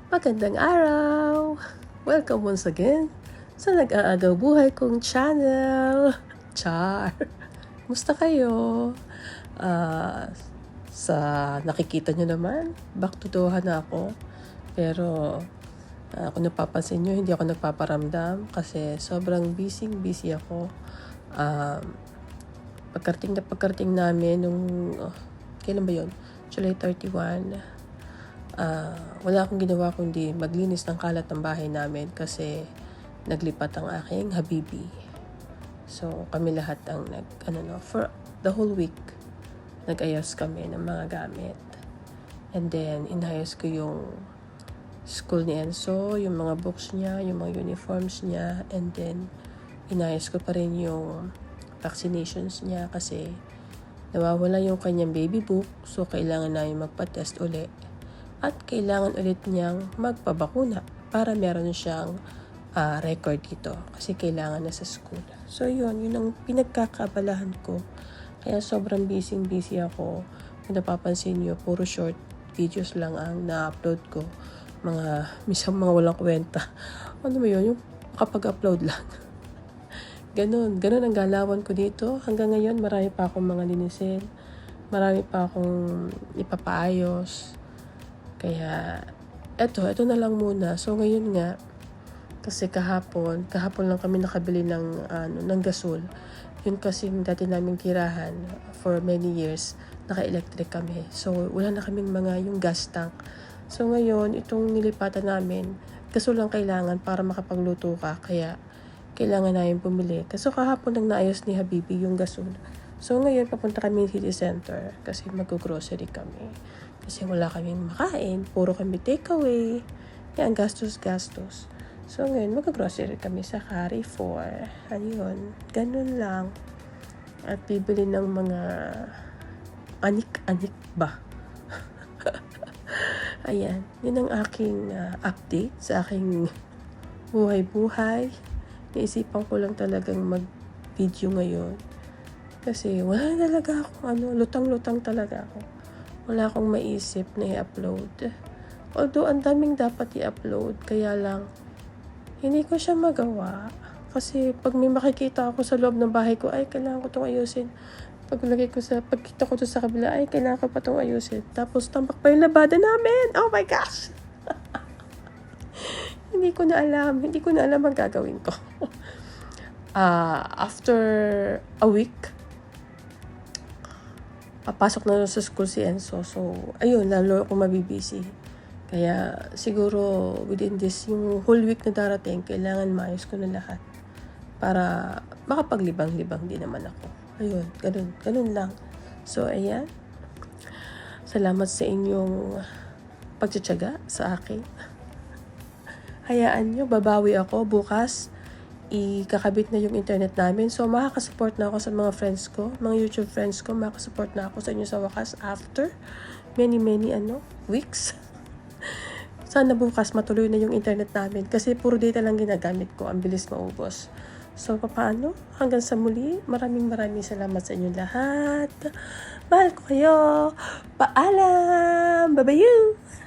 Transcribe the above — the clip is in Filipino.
Magandang araw! Welcome once again sa nag-aagaw buhay kong channel. Char! Musta kayo? Sa nakikita nyo naman, back to Doha na ako. Pero kung napapansin nyo, hindi ako nagpaparamdam kasi sobrang busy ako. Pagkarating namin nung, kailan ba yun? July 31. Wala akong ginawa kundi maglinis ng kalat ng bahay namin kasi naglipat ang aking habibi. So, kami lahat ang for the whole week, nag-ayos kami ng mga gamit. And then, inayos ko yung school ni Enzo, yung mga books niya, yung mga uniforms niya, and then, inayos ko pa rin yung vaccinations niya kasi nawawala yung kanyang baby book, so kailangan na yung magpa-test ulit. At kailangan ulit niyang magpabakuna para meron siyang record dito kasi kailangan na sa school. So yun ang pinagkakaabalahan ko. Kaya sobrang busy ako. Kung napapansin niyo, puro short videos lang ang na-upload ko. Minsan mga walang kwenta. Ano mo yun? Yung kapag-upload lang. Ganun ang galawan ko dito. Hanggang ngayon, marami pa akong mga linisin. Marami pa akong ipapaayos. Kaya, eto na lang muna. So, ngayon nga, kasi kahapon lang kami nakabili ng gasol. Yun kasi dati naming tirahan for many years, naka-electric kami. So, wala na kaming yung gas tank. So, ngayon, itong nilipatan namin, gasol lang kailangan para makapagluto ka. Kaya, kailangan namin bumili. Kasi kahapon lang naayos ni Habibi yung gasol. So, ngayon, papunta kami city center kasi mag-grocery kami. Kasi wala kaming makain. Puro kami takeaway. Yan, gastos. So, ngayon, mag-grocery kami sa Carrefour. Ayun, ganun lang. At bibili ng mga anik-anik ba? Ayan, yun ang aking update sa aking buhay-buhay. Naisipan ko lang talagang mag-video ngayon. Kasi wala talaga akong lutang-lutang talaga ako. Wala akong maisip na i-upload. Although, ang daming dapat i-upload. Kaya lang, hindi ko siya magawa. Kasi pag may makikita ako sa loob ng bahay ko, ay, kailangan ko itong ayusin. Pagkita ko to sa kabila, ay, kailangan ko pa itong ayusin. Tapos, tambak pa yung labada namin. Oh my gosh! Hindi ko na alam ang gagawin ko. After a week, papasok na sa school si Enzo. So, ayun, lalo ako mabibisi. Kaya, siguro, within yung whole week na darating, kailangan maayos ko na lahat. Para makapaglibang-libang din naman ako. Ayun, ganun lang. So, ayan. Salamat sa inyong pagtsatsaga sa akin. Hayaan nyo, babawi ako bukas. Ikakabit na yung internet namin. So, makakasupport na ako sa mga friends ko, mga YouTube friends ko. Makakasupport na ako sa inyo sa wakas after many weeks. Sana bukas matuloy na yung internet namin kasi puro data lang ginagamit ko. Ang bilis maubos. So, paano? Hanggang sa muli, maraming salamat sa inyo lahat. Mahal ko kayo. Paalam! Bye-bye!